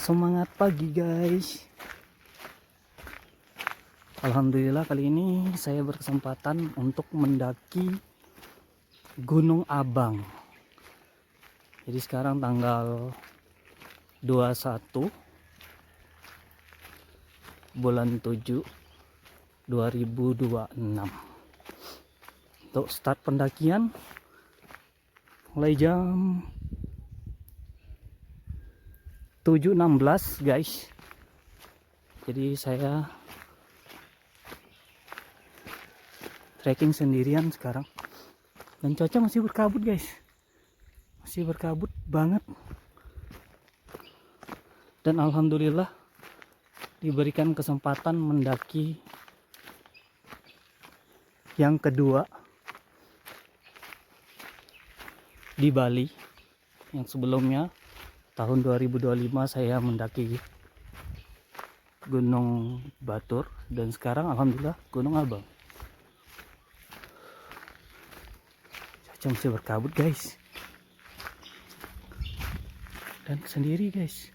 Semangat pagi guys. Alhamdulillah kali ini saya berkesempatan untuk mendaki Gunung Abang. Jadi sekarang tanggal 21 bulan 7 2026. Untuk start pendakian mulai jam 7.16 guys. Jadi saya trekking sendirian sekarang, dan cuaca masih berkabut guys, masih berkabut banget. Dan alhamdulillah diberikan kesempatan mendaki yang kedua di Bali. Yang sebelumnya tahun 2025 saya mendaki Gunung Batur, dan sekarang alhamdulillah Gunung Abang. Cuaca masih berkabut guys, dan sendiri guys.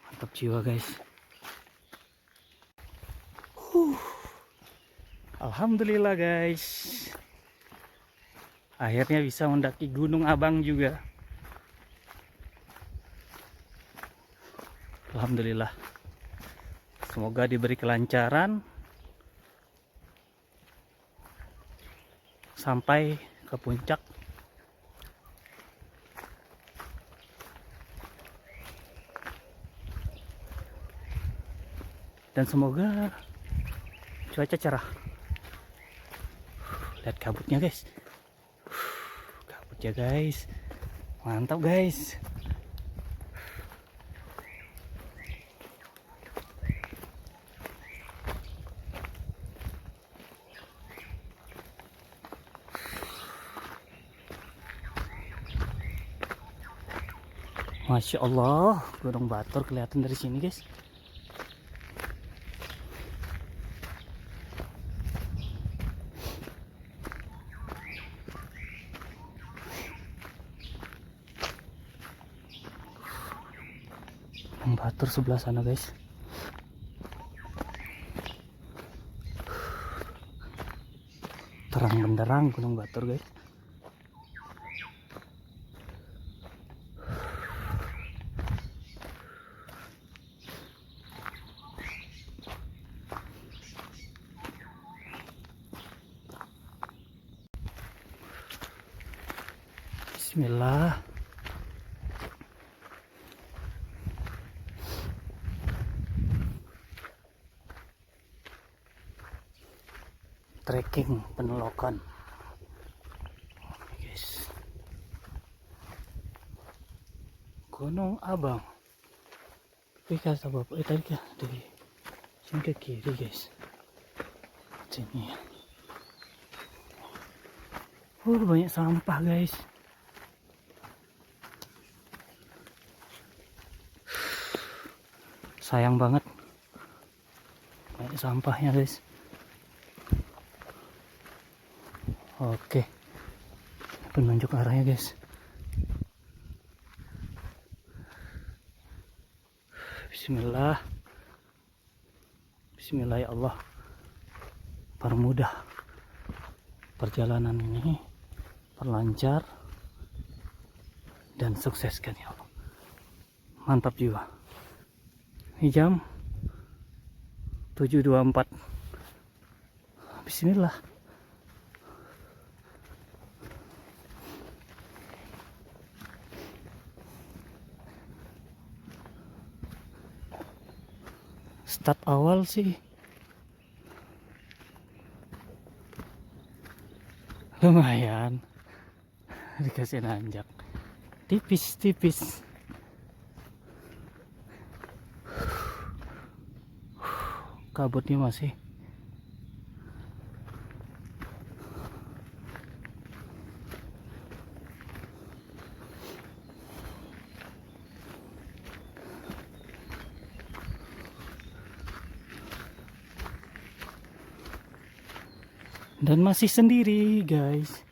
Mantap jiwa guys. Alhamdulillah guys, akhirnya bisa mendaki Gunung Abang juga. Alhamdulillah, semoga diberi kelancaran sampai ke puncak. Dan semoga cuaca cerah. Lihat kabutnya guys, kabutnya guys, mantap guys. Masya Allah, Gunung Batur kelihatan dari sini guys. Gunung Batur sebelah sana guys. Terang benderang Gunung Batur guys. Bismillah. Trekking penelokan guys, Gunung Abang. Tapi kata bapak tadi dari sini ke kiri guys, sini. Banyak sampah guys. Sayang banget, banyak sampahnya guys. Oke, penunjuk arahnya guys. Bismillah. Bismillah ya Allah, permudah perjalanan ini, perlancar dan sukseskan ya Allah. Mantap jiwa. Ini jam 7.24. Bismillah. Start awal sih lumayan, dikasih nanjak tipis-tipis. Kabutnya masih. Dan masih sendiri guys.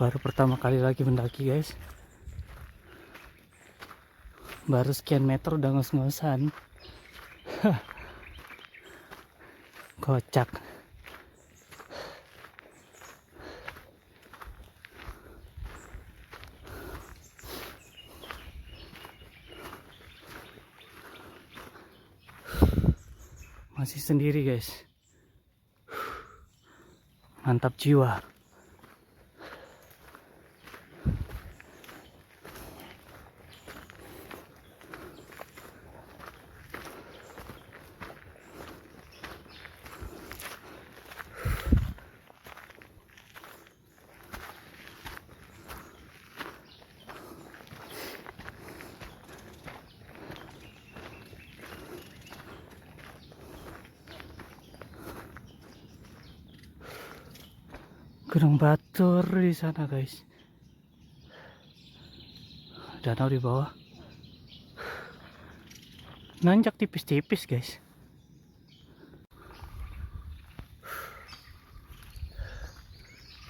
Baru pertama kali lagi mendaki guys. Baru sekian meter udah ngos-ngosan. Kocak. Masih sendiri guys. Mantap jiwa. Gunung Batur di sana guys. Danau di bawah. Nanjak tipis-tipis guys.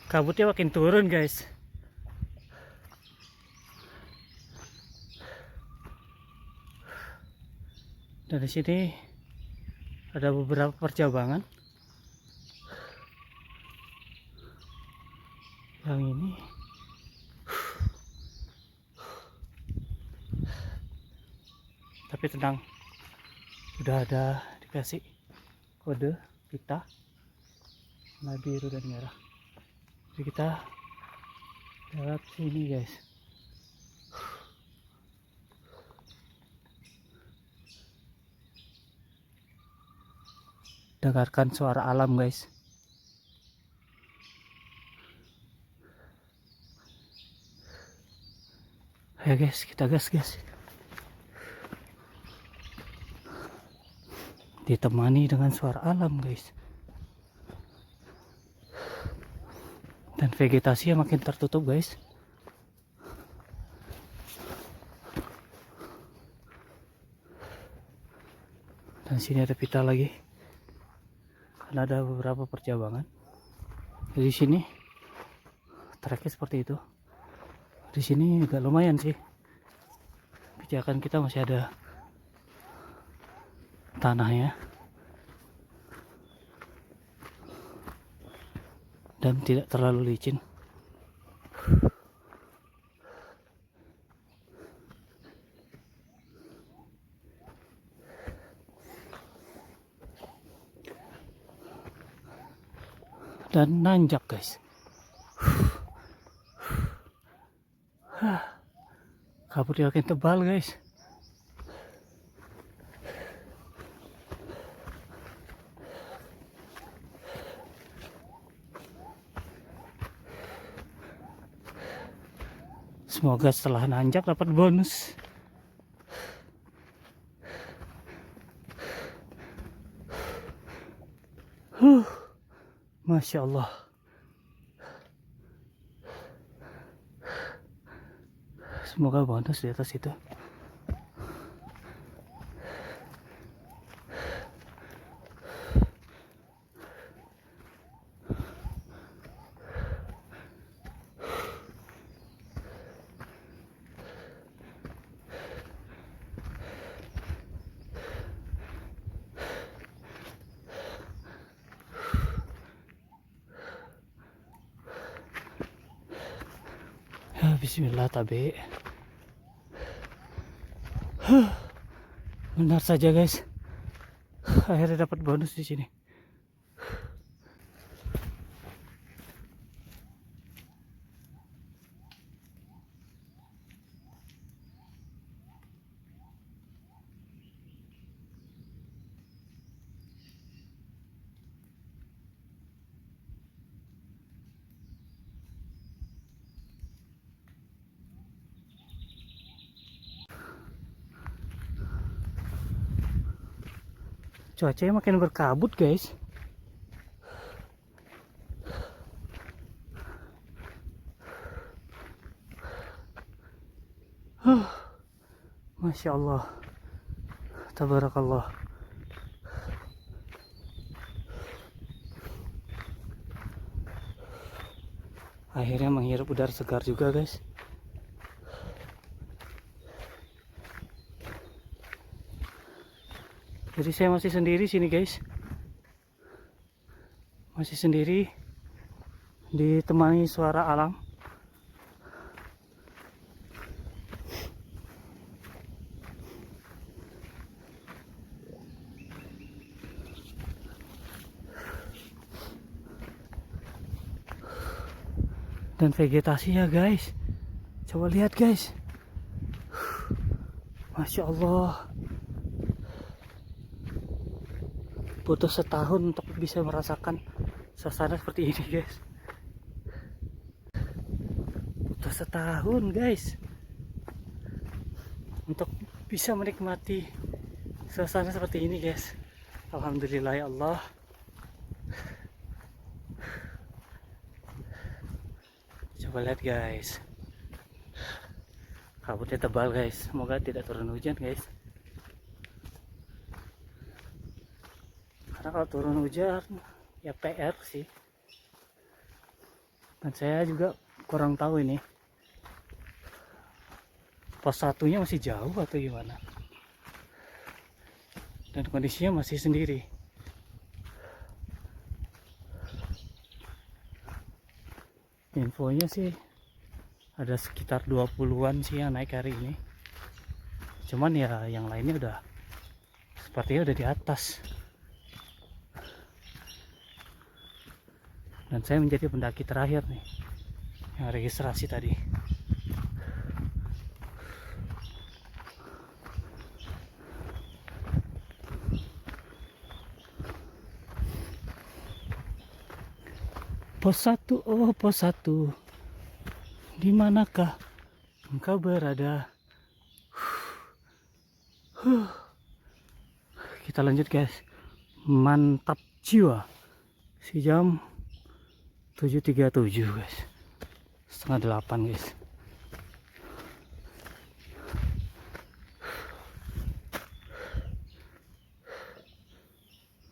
Kabutnya makin turun guys. Dari sini ada beberapa percabangan. Yang ini tapi tenang, sudah ada dikasih kode kita warna biru dan merah, jadi kita lewat sini guys. Dengarkan suara alam guys. Ayo guys, kita gas guys. Ditemani dengan suara alam guys. Dan vegetasinya makin tertutup guys. Dan sini ada pita lagi. Karena ada beberapa percabangan. Di sini treknya seperti itu. Di sini agak lumayan sih. Pijakan kita masih ada tanahnya. Dan tidak terlalu licin. Dan nanjak guys. Kabutnya makin tebal guys. Semoga setelah nanjak dapat bonus. Masya Allah. Semoga bonus di atas itu. Ya, bismillah tabe. Benar saja guys. Akhirnya dapat bonus di sini. Cuacanya makin berkabut guys. Masya Allah, tabarakallah. Akhirnya menghirup udara segar juga guys. Jadi saya masih sendiri sini guys, masih sendiri, ditemani suara alam. Dan vegetasi ya guys, coba lihat guys, Masya Allah, butuh setahun untuk bisa merasakan suasana seperti ini guys. Butuh setahun guys untuk bisa menikmati suasana seperti ini guys. Alhamdulillah ya Allah. Coba lihat guys, kabutnya tebal guys, semoga tidak turun hujan guys, karena kalau turun hujan ya PR sih. Dan saya juga kurang tahu ini pos satunya masih jauh atau gimana, dan kondisinya masih sendiri. Infonya sih ada sekitar 20-an sih yang naik hari ini, cuman ya yang lainnya udah sepertinya udah di atas. Dan saya menjadi pendaki terakhir nih yang registrasi tadi. Pos 1, oh pos 1, di manakah engkau berada? Kita lanjut guys, mantap jiwa. Si jam 7.37 guys, setengah 8 guys.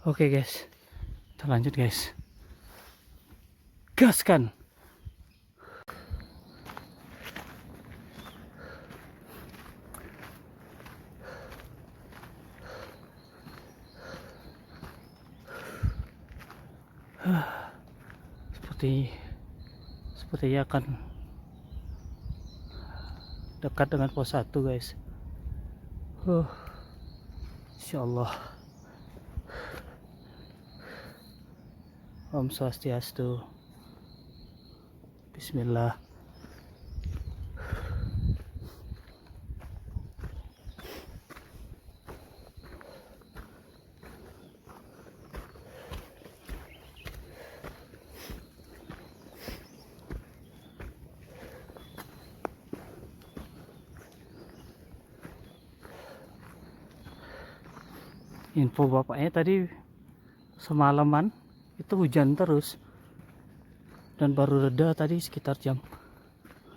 Oke guys, kita lanjut guys, gaskan. Sepertinya akan dekat dengan pos 1 guys. Insyaallah. Om Swastiastu. Bismillah. Info bapaknya tadi semalaman itu hujan terus, dan baru reda tadi sekitar jam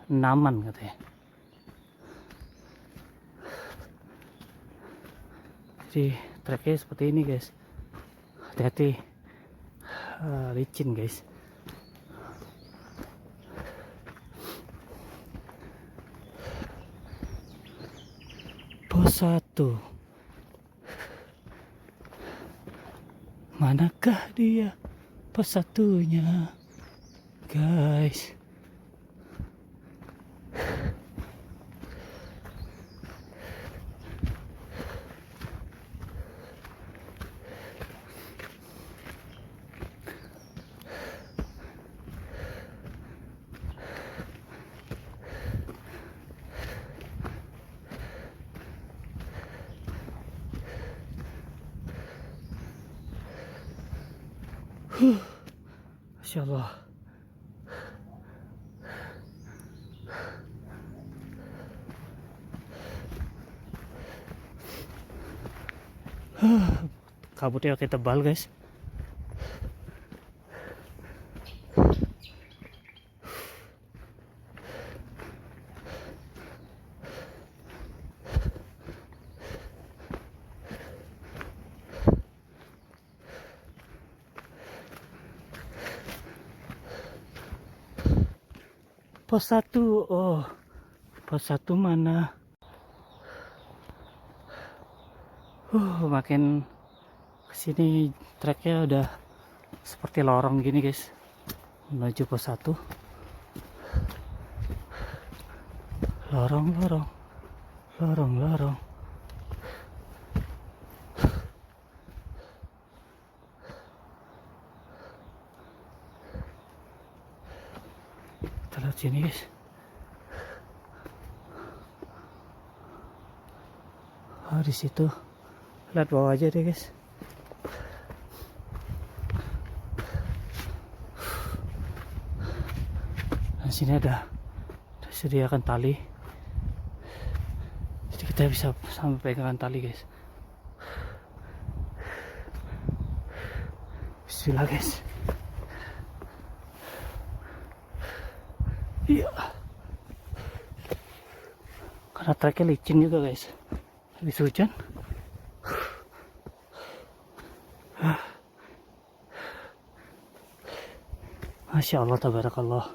6-an katanya. Jadi treknya seperti ini guys, hati-hati, licin guys. Pos 1, manakah dia pos 1-nya guys? Masya Allah. kabutnya kayak tebal guys. Pos 1, oh pos 1 mana? Makin kesini treknya udah seperti lorong gini guys, menuju pos 1. Lorong. Kita lihat sini guys. Di situ. Lihat bawah aja deh guys. Di sini ada disediakan tali. Jadi kita bisa sampai pegangan tali guys. Bismillah guys. Iya. Karena treknya licin juga guys. Habis hujan. Masya Allah, tabarakallah.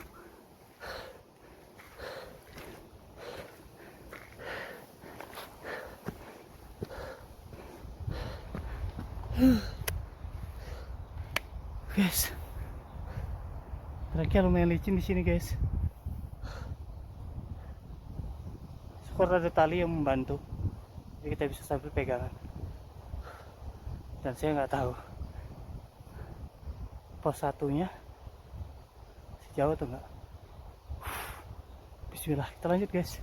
Guys, treknya lumayan licin di sini guys. Syukur ada tali yang membantu, jadi kita bisa sambil pegangan. Dan saya nggak tahu pos satunya jauh atau enggak. Bismillah, kita lanjut guys.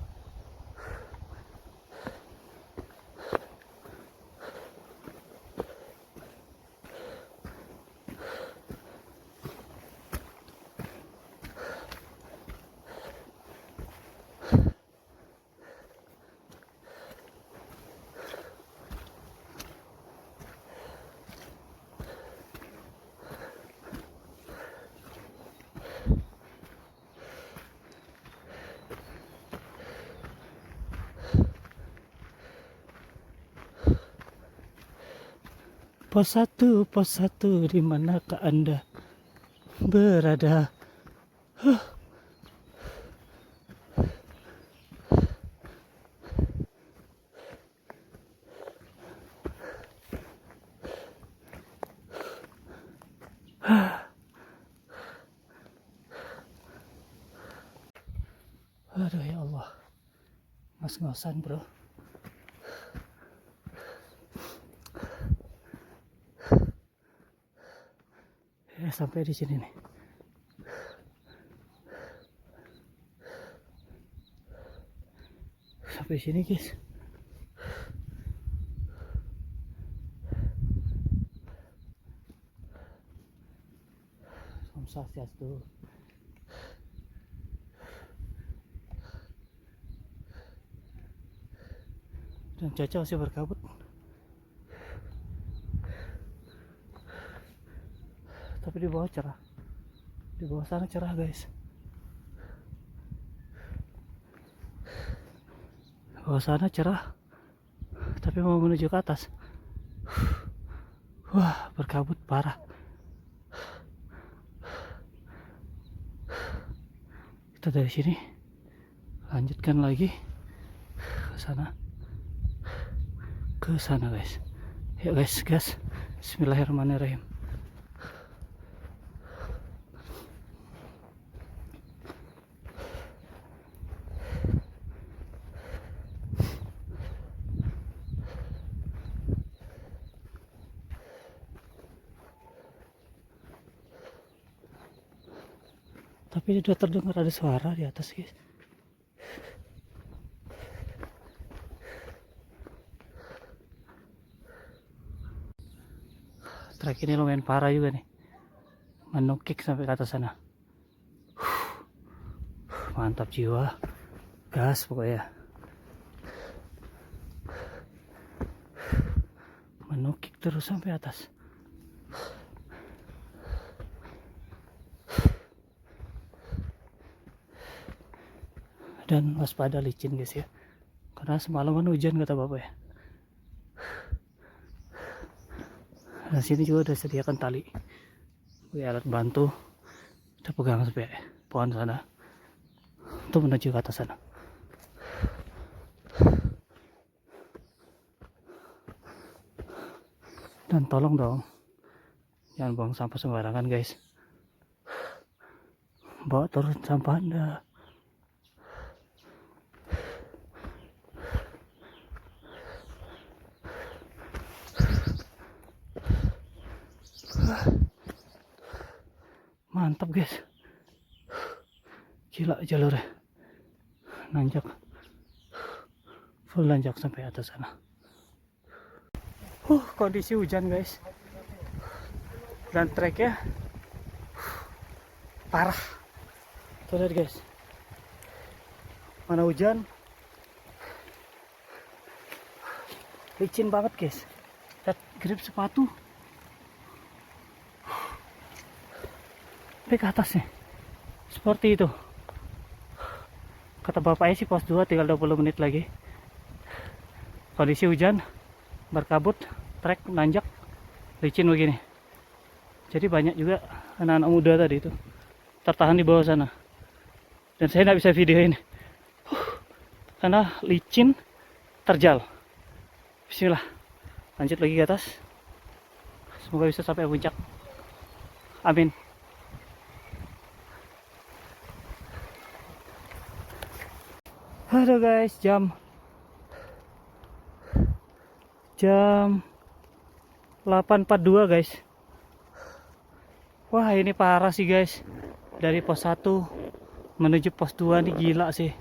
Pos 1, di manakah Anda berada? Aduh ya Allah, ngos-ngosan bro. Ya, sampai di sini nih. Sampai sini guys. Om Swastiastu. Dan cuaca masih berkabut. Tapi di bawah cerah. Di bawah sana cerah guys. Di bawah sana cerah. Tapi mau menuju ke atas. Wah, berkabut parah. Kita dari sini lanjutkan lagi ke sana. Ke sana guys. Ya guys, gas. Bismillahirrahmanirrahim. Tapi sudah terdengar ada suara di atas guys. Trek ini lumayan parah juga nih, menukik sampai ke atas sana. Mantap jiwa, gas pokoknya. nukik terus sampai atas. Dan waspada licin guys ya, karena semalaman hujan kata bapak ya. Nah sini juga udah sediakan tali, alat bantu, kita pegang sampai pohon sana untuk menuju ke atas sana. Dan tolong dong, jangan buang sampah sembarangan guys. Bawa turun sampah Anda. Mantap guys, gila jalurnya, nanjak, full nanjak sampai atas sana. Kondisi hujan guys, dan treknya parah. Tuh lihat guys, mana hujan, licin banget guys. Lihat grip sepatu sampai ke atasnya seperti itu. Kata bapaknya sih pos 2 tinggal 20 menit lagi. Kondisi hujan, berkabut, trek nanjak, licin begini. Jadi banyak juga anak-anak muda tadi itu tertahan di bawah sana. Dan saya nggak bisa videoin karena licin, terjal. Bismillah, lanjut lagi ke atas. Semoga bisa sampai puncak. Amin. Halo guys, jam 8.42 guys. Wah ini parah sih guys, dari pos 1 menuju pos 2 nih gila sih.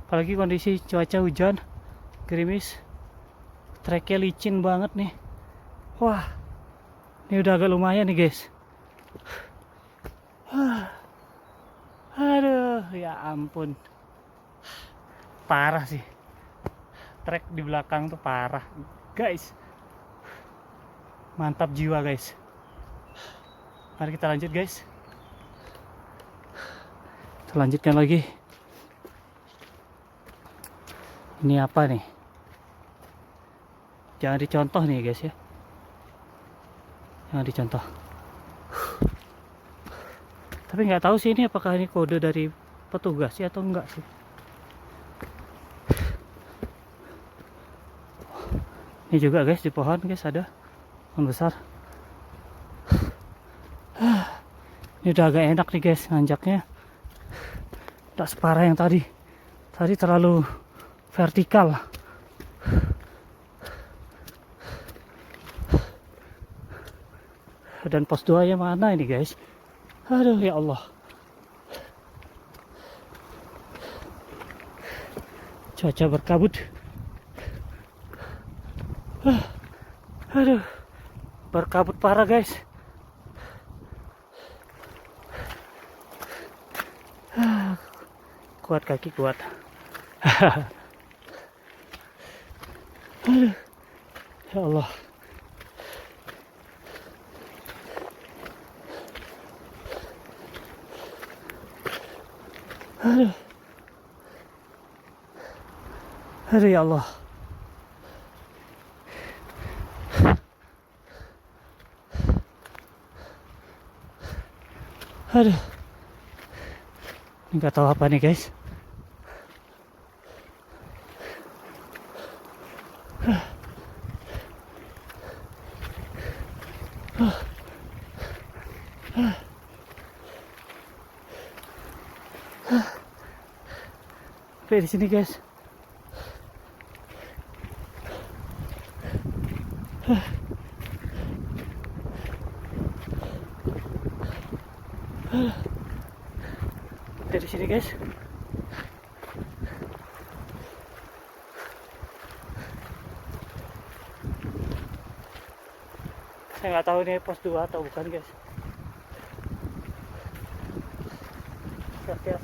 Apalagi kondisi cuaca hujan, gerimis, treknya licin banget nih. Wah ini udah agak lumayan nih guys. Aduh ya ampun, parah sih, trek di belakang tuh parah guys. Mantap jiwa guys. Mari kita lanjut guys, kita lanjutkan lagi. Ini apa nih, jangan dicontoh nih guys ya, jangan dicontoh. Tapi nggak tahu sih ini apakah ini kode dari petugas ya atau enggak sih. Ini juga guys, di pohon guys ada pohon besar. Ini udah agak enak nih guys nanjaknya, tidak separah yang tadi. Tadi terlalu vertikal. Dan pos 2 nya mana ini guys? Aduh ya Allah, cuaca berkabut. Aduh, berkabut parah guys. Kuat kaki kuat. Aduh, ya Allah. Aduh, aduh ya Allah. Aduh, nggak tahu apa nih guys. Sampai di sini guys. Dari sini guys. Saya nggak tahu ini pos 2 atau bukan guys.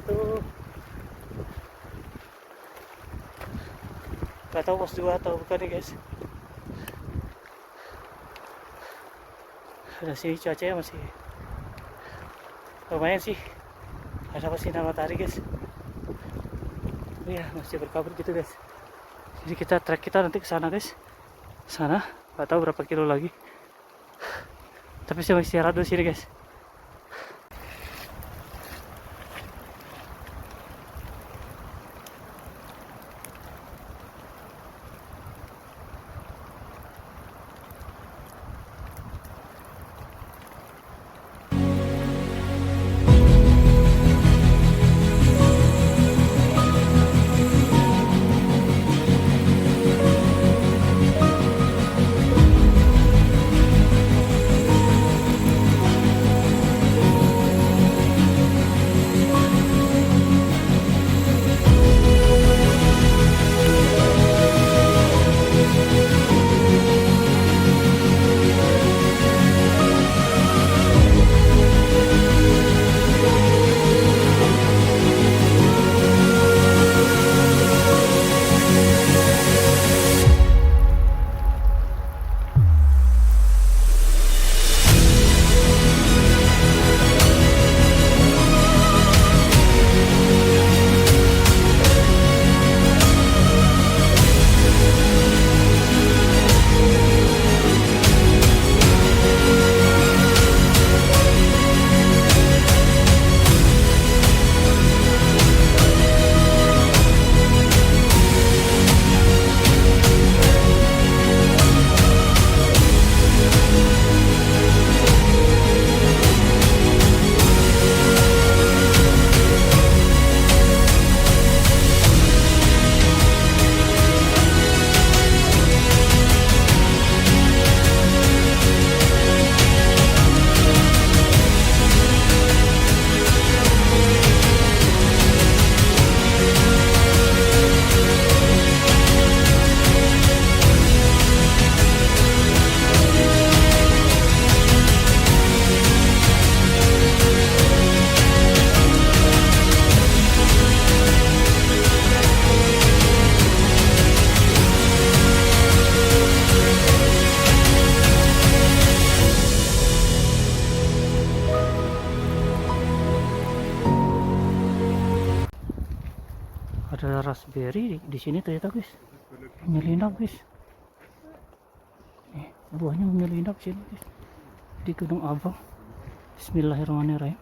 Tuh nggak tahu pos 2 atau bukan nih guys. Ada sini cuacanya masih lumayan sih, ada sinar matahari guys. Iya, masih berkabut gitu guys. Jadi trek kita nanti ke sana guys. Sana, nggak tahu berapa kilo lagi. Tapi saya mau istirahat dulu sini guys. Ada raspberry di sini ternyata guys, menyelinap guys. Buahnya menyelinap sini guys, di Gunung Abang. Bismillahirrahmanirrahim.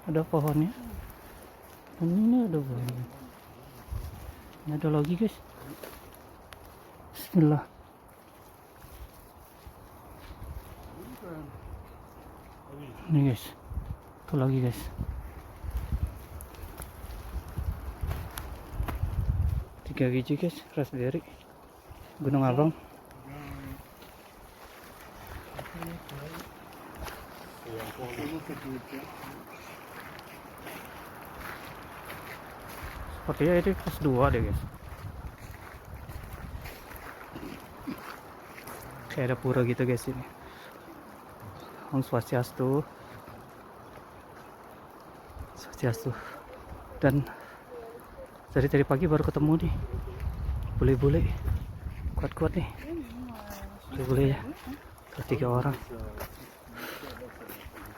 Ada pohonnya, dan ini ada buahnya. Ini ada lagi guys. Bismillah. Ini guys, itu lagi guys. Tiga biji guys, raspberry Gunung Abang. Sepertinya ini kelas 2 deh guys. Kayak ada pura gitu guys ini. Om Swastiastu. Swastiastu. Dan tadi pagi baru ketemu nih bule-bule kuat-kuat nih, bule-bule ya, 3 orang.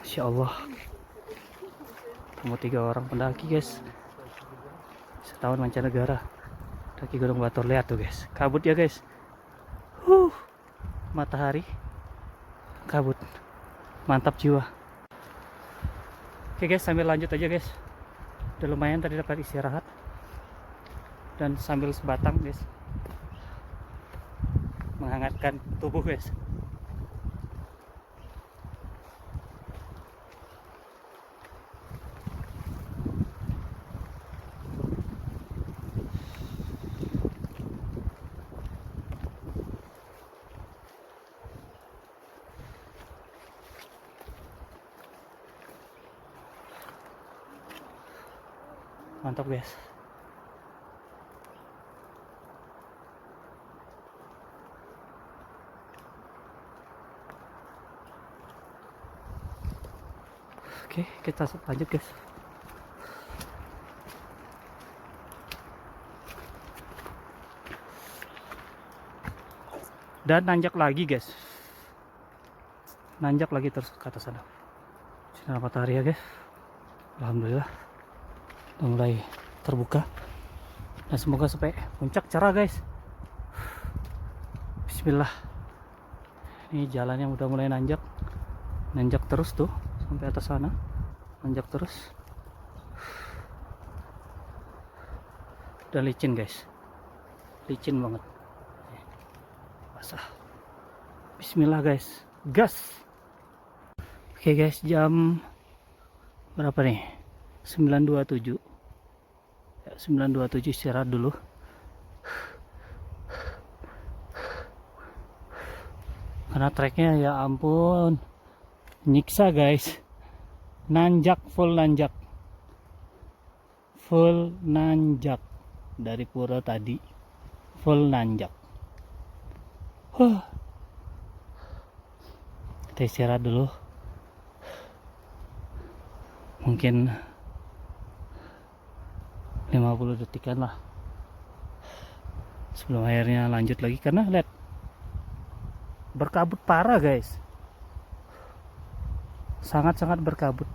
Insya Allah ketemu 3 orang pendaki guys, setahun mancanegara, daki Gunung Batur. Lihat tuh guys, kabut ya guys, matahari, kabut, mantap jiwa. Oke guys, sambil lanjut aja guys, udah lumayan tadi dapat istirahat. Dan sambil sebatang guys, menghangatkan tubuh guys. Mantap guys. Oke, kita lanjut guys. dan nanjak lagi guys, nanjak lagi terus ke atas sana. Sinar matahari ya guys, alhamdulillah udah mulai terbuka, dan semoga sampai puncak cerah guys. Bismillah. Ini jalannya udah mulai nanjak, nanjak terus tuh sampai atas sana, nanjak terus. Udah licin guys, licin banget, basah. Bismillah guys, gas. Oke guys, jam berapa nih? 9.27 ya, 9.27 istirahat dulu. Karena treknya ya ampun, nyiksa guys. Nanjak, full nanjak, full nanjak. Dari pura tadi full nanjak. Kita istirahat dulu, mungkin 50 detikan lah sebelum akhirnya lanjut lagi. Karena lihat, berkabut parah guys, sangat-sangat berkabut.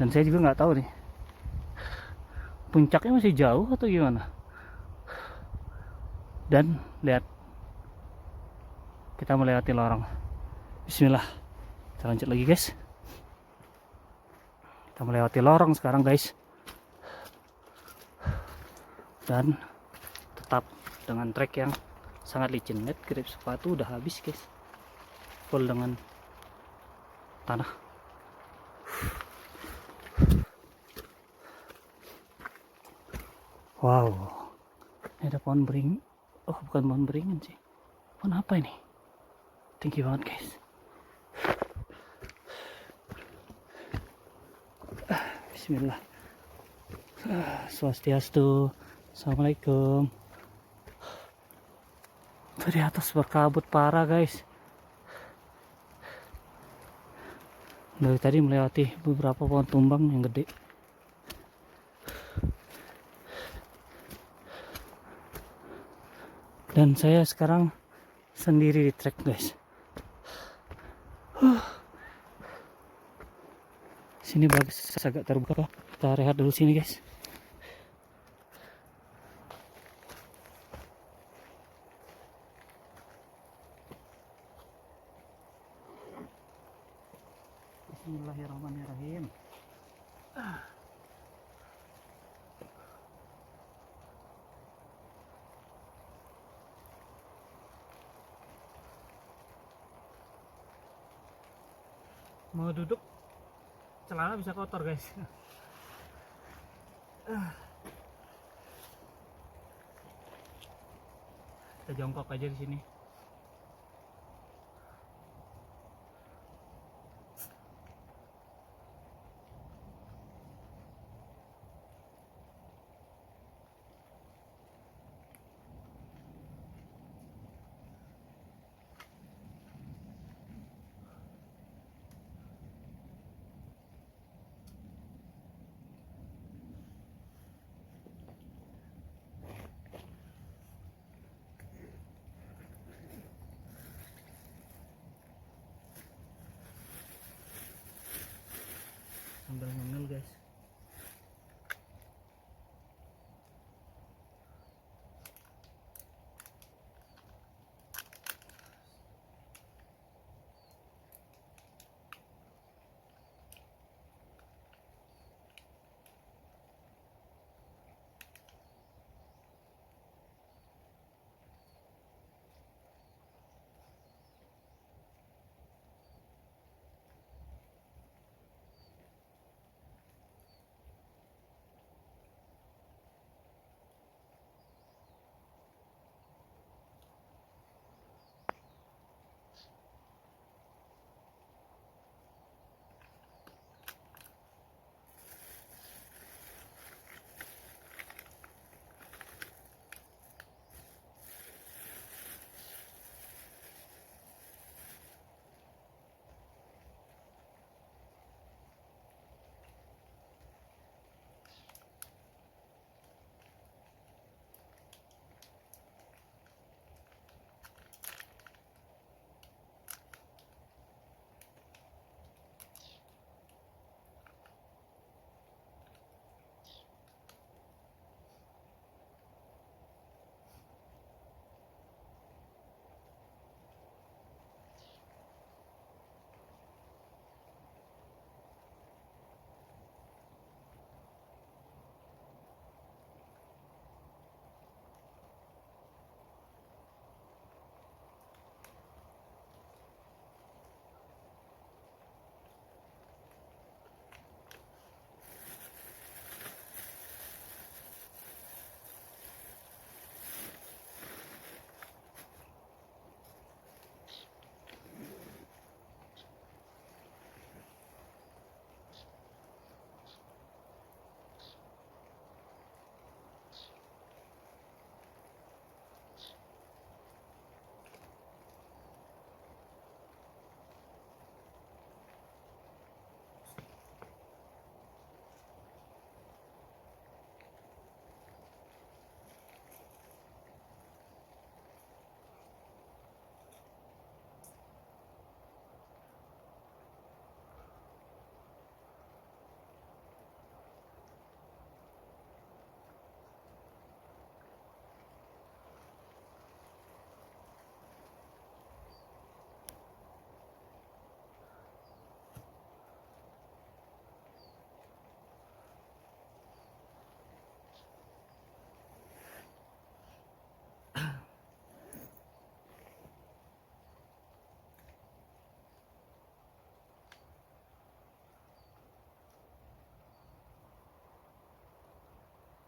Dan saya juga nggak tahu nih puncaknya masih jauh atau gimana. Dan lihat, kita melewati lorong. Bismillah, kita lanjut lagi guys. Kita melewati lorong sekarang guys, dan tetap dengan trek yang sangat licin. Lihat, grip sepatu udah habis guys, full dengan tanah. Wow, ini ada pohon beringin. Oh, bukan pohon beringin sih, pohon apa ini, tinggi banget guys. Bismillah. Swastiastu, assalamualaikum. Dari atas berkabut parah guys. Dari tadi melewati beberapa pohon tumbang yang gede. Dan saya sekarang sendiri di trek guys. Sini bagus, agak terbuka. Kita rehat dulu sini guys. Bismillahirrahmanirrahim. Mau duduk, celana bisa kotor guys. Kita jongkok aja di sini.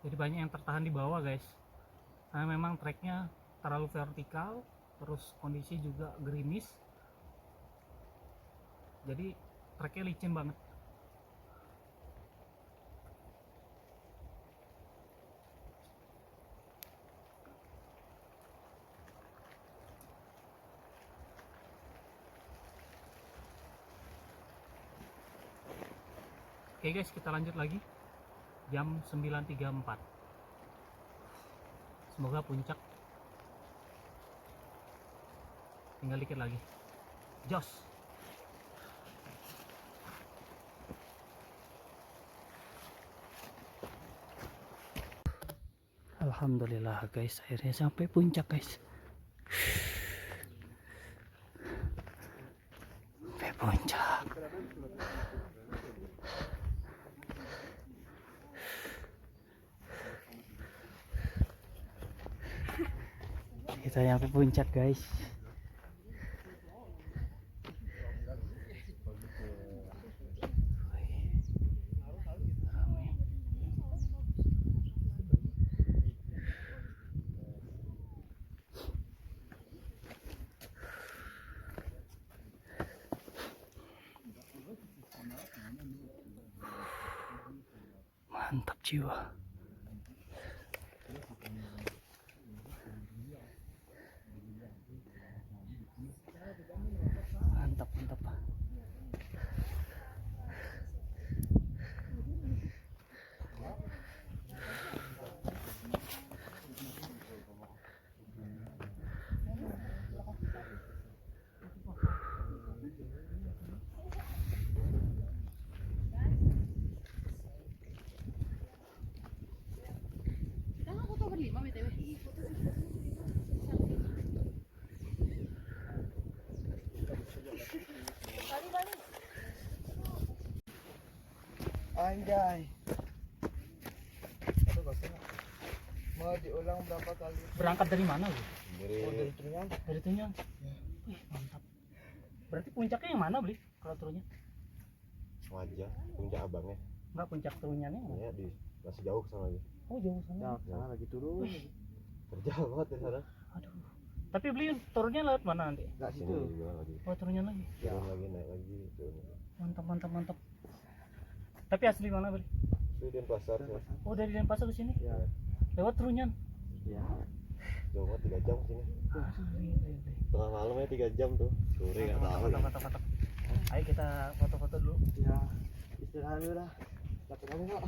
Jadi banyak yang tertahan di bawah guys, karena memang treknya terlalu vertikal, terus kondisi juga gerimis, jadi treknya licin banget. Oke guys, kita lanjut lagi. Jam 9.34. Semoga puncak. Tinggal dikit lagi. Jos. Alhamdulillah guys, akhirnya sampai puncak guys. Sampai puncak. Kita sampai puncak guys. Mantap jiwa. Mantap, mantap. Anjay. Mau diulang berapa kali? Berangkat dari mana Bu? Dari Trunyan. Dari Trunyan. Wih, mantap. Berarti puncaknya yang mana beli kalau Trunyan? Wajah puncak abangnya Enggak, puncak Trunyannya yang mana? ya di masih jauh ke sana lagi, Oh, jauh sana. Nah, sana lagi turun. terjal banget di sana. Aduh. Tapi beli turunnya lewat mana nanti? Enggak Sini situ. juga lagi Oh, Trunyan lagi. turun lagi naik lagi turun lagi. Mantap, mantap, mantap. Tapi asli mana beli? Itu Denpasar ya. Oh, dari Denpasar ke sini? Ya. Lewat Trunyan. Ya. Jauh banget 3 jam sini, Aduh, iya, iya, iya. tengah malam ya 3 jam tuh, sore nggak tahu Mantap, mantap, mantap. Ayo kita foto-foto dulu. Ya. Istirahat dulu lah. Capek kamu enggak?